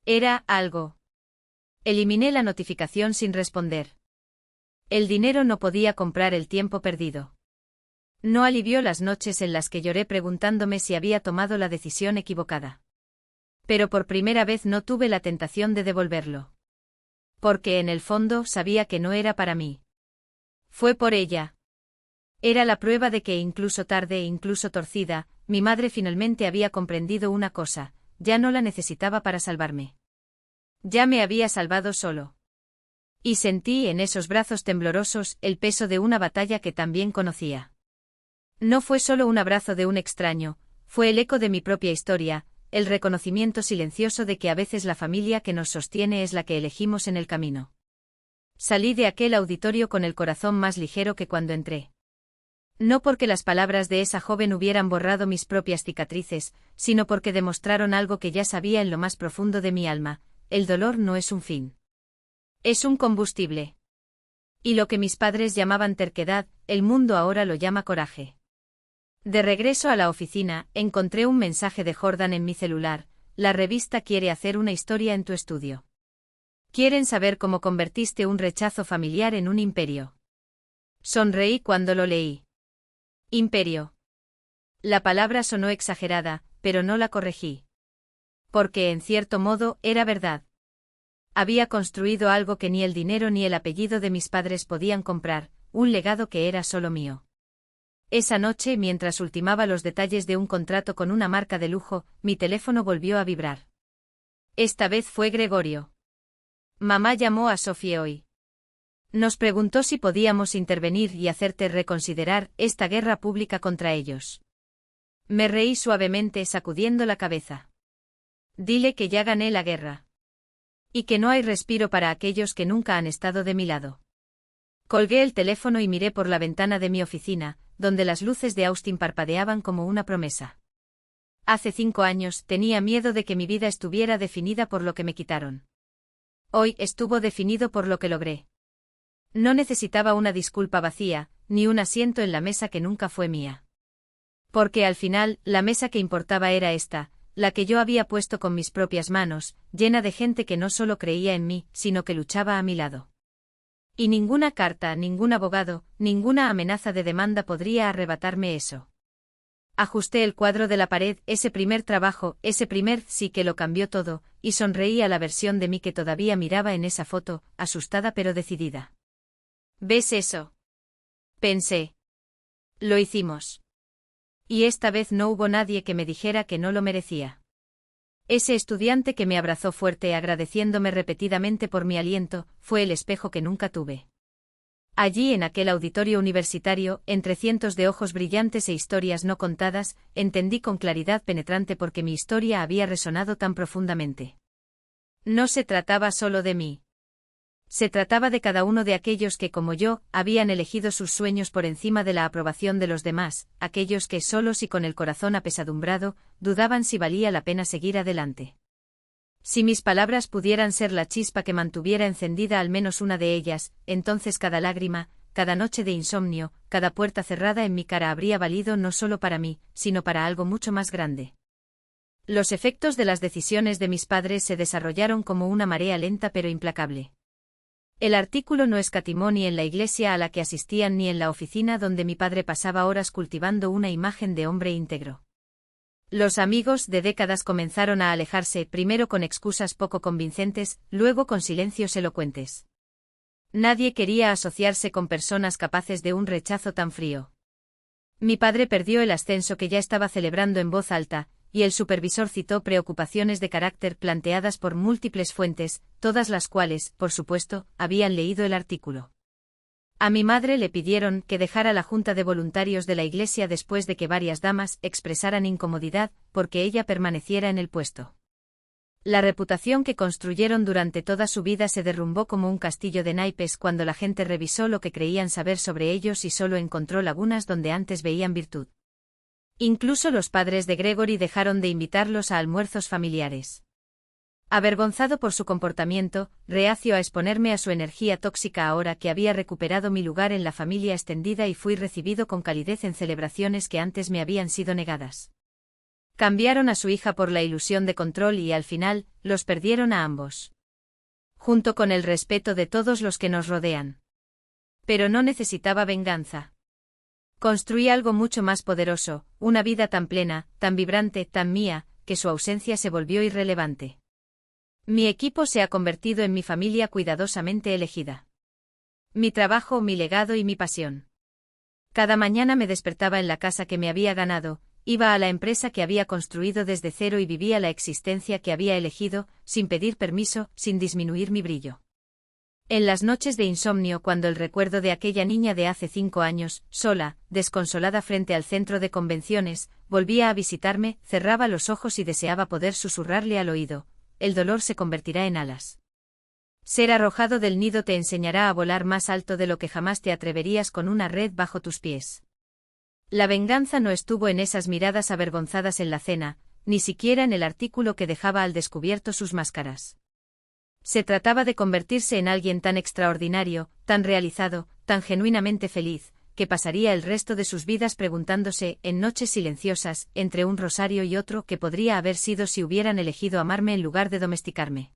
Era algo. Eliminé la notificación sin responder. El dinero no podía comprar el tiempo perdido. No alivió las noches en las que lloré preguntándome si había tomado la decisión equivocada. Pero por primera vez no tuve la tentación de devolverlo. Porque en el fondo sabía que no era para mí. Fue por ella. Era la prueba de que incluso tarde e incluso torcida, mi madre finalmente había comprendido una cosa, ya no la necesitaba para salvarme. Ya me había salvado solo. Y sentí en esos brazos temblorosos el peso de una batalla que también conocía. No fue solo un abrazo de un extraño, fue el eco de mi propia historia, el reconocimiento silencioso de que a veces la familia que nos sostiene es la que elegimos en el camino. Salí de aquel auditorio con el corazón más ligero que cuando entré. No porque las palabras de esa joven hubieran borrado mis propias cicatrices, sino porque demostraron algo que ya sabía en lo más profundo de mi alma: el dolor no es un fin. Es un combustible. Y lo que mis padres llamaban terquedad, el mundo ahora lo llama coraje. De regreso a la oficina, encontré un mensaje de Jordan en mi celular: la revista quiere hacer una historia en tu estudio. Quieren saber cómo convertiste un rechazo familiar en un imperio. Sonreí cuando lo leí. Imperio. La palabra sonó exagerada, pero no la corregí. Porque, en cierto modo, era verdad. Había construido algo que ni el dinero ni el apellido de mis padres podían comprar, un legado que era solo mío. Esa noche, mientras ultimaba los detalles de un contrato con una marca de lujo, mi teléfono volvió a vibrar. Esta vez fue Gregorio. Mamá llamó a Sophie hoy. Nos preguntó si podíamos intervenir y hacerte reconsiderar esta guerra pública contra ellos. Me reí suavemente sacudiendo la cabeza. Dile que ya gané la guerra. Y que no hay respiro para aquellos que nunca han estado de mi lado. Colgué el teléfono y miré por la ventana de mi oficina, donde las luces de Austin parpadeaban como una promesa. Hace 5 años tenía miedo de que mi vida estuviera definida por lo que me quitaron. Hoy estuvo definido por lo que logré. No necesitaba una disculpa vacía, ni un asiento en la mesa que nunca fue mía. Porque al final, la mesa que importaba era esta, la que yo había puesto con mis propias manos, llena de gente que no solo creía en mí, sino que luchaba a mi lado. Y ninguna carta, ningún abogado, ninguna amenaza de demanda podría arrebatarme eso. Ajusté el cuadro de la pared, ese primer trabajo, ese primer sí que lo cambió todo, y sonreí a la versión de mí que todavía miraba en esa foto, asustada pero decidida. ¿Ves eso? Pensé. Lo hicimos. Y esta vez no hubo nadie que me dijera que no lo merecía. Ese estudiante que me abrazó fuerte agradeciéndome repetidamente por mi aliento, fue el espejo que nunca tuve. Allí en aquel auditorio universitario, entre cientos de ojos brillantes e historias no contadas, entendí con claridad penetrante por qué mi historia había resonado tan profundamente. No se trataba solo de mí. Se trataba de cada uno de aquellos que, como yo, habían elegido sus sueños por encima de la aprobación de los demás, aquellos que, solos y con el corazón apesadumbrado, dudaban si valía la pena seguir adelante. Si mis palabras pudieran ser la chispa que mantuviera encendida al menos una de ellas, entonces cada lágrima, cada noche de insomnio, cada puerta cerrada en mi cara habría valido no solo para mí, sino para algo mucho más grande. Los efectos de las decisiones de mis padres se desarrollaron como una marea lenta pero implacable. El artículo no escatimó ni en la iglesia a la que asistían ni en la oficina donde mi padre pasaba horas cultivando una imagen de hombre íntegro. Los amigos de décadas comenzaron a alejarse, primero con excusas poco convincentes, luego con silencios elocuentes. Nadie quería asociarse con personas capaces de un rechazo tan frío. Mi padre perdió el ascenso que ya estaba celebrando en voz alta, y el supervisor citó preocupaciones de carácter planteadas por múltiples fuentes, todas las cuales, por supuesto, habían leído el artículo. A mi madre le pidieron que dejara la junta de voluntarios de la iglesia después de que varias damas expresaran incomodidad porque ella permaneciera en el puesto. La reputación que construyeron durante toda su vida se derrumbó como un castillo de naipes cuando la gente revisó lo que creían saber sobre ellos y solo encontró lagunas donde antes veían virtud. Incluso los padres de Gregory dejaron de invitarlos a almuerzos familiares. Avergonzado por su comportamiento, reacio a exponerme a su energía tóxica ahora que había recuperado mi lugar en la familia extendida y fui recibido con calidez en celebraciones que antes me habían sido negadas. Cambiaron a su hija por la ilusión de control y al final, los perdieron a ambos. Junto con el respeto de todos los que nos rodean. Pero no necesitaba venganza. Construí algo mucho más poderoso, una vida tan plena, tan vibrante, tan mía, que su ausencia se volvió irrelevante. Mi equipo se ha convertido en mi familia cuidadosamente elegida. Mi trabajo, mi legado y mi pasión. Cada mañana me despertaba en la casa que me había ganado, iba a la empresa que había construido desde cero y vivía la existencia que había elegido, sin pedir permiso, sin disminuir mi brillo. En las noches de insomnio cuando el recuerdo de aquella niña de hace 5 años, sola, desconsolada frente al centro de convenciones, volvía a visitarme, cerraba los ojos y deseaba poder susurrarle al oído, el dolor se convertirá en alas. Ser arrojado del nido te enseñará a volar más alto de lo que jamás te atreverías con una red bajo tus pies. La venganza no estuvo en esas miradas avergonzadas en la cena, ni siquiera en el artículo que dejaba al descubierto sus máscaras. Se trataba de convertirse en alguien tan extraordinario, tan realizado, tan genuinamente feliz, que pasaría el resto de sus vidas preguntándose, en noches silenciosas, entre un rosario y otro, qué podría haber sido si hubieran elegido amarme en lugar de domesticarme.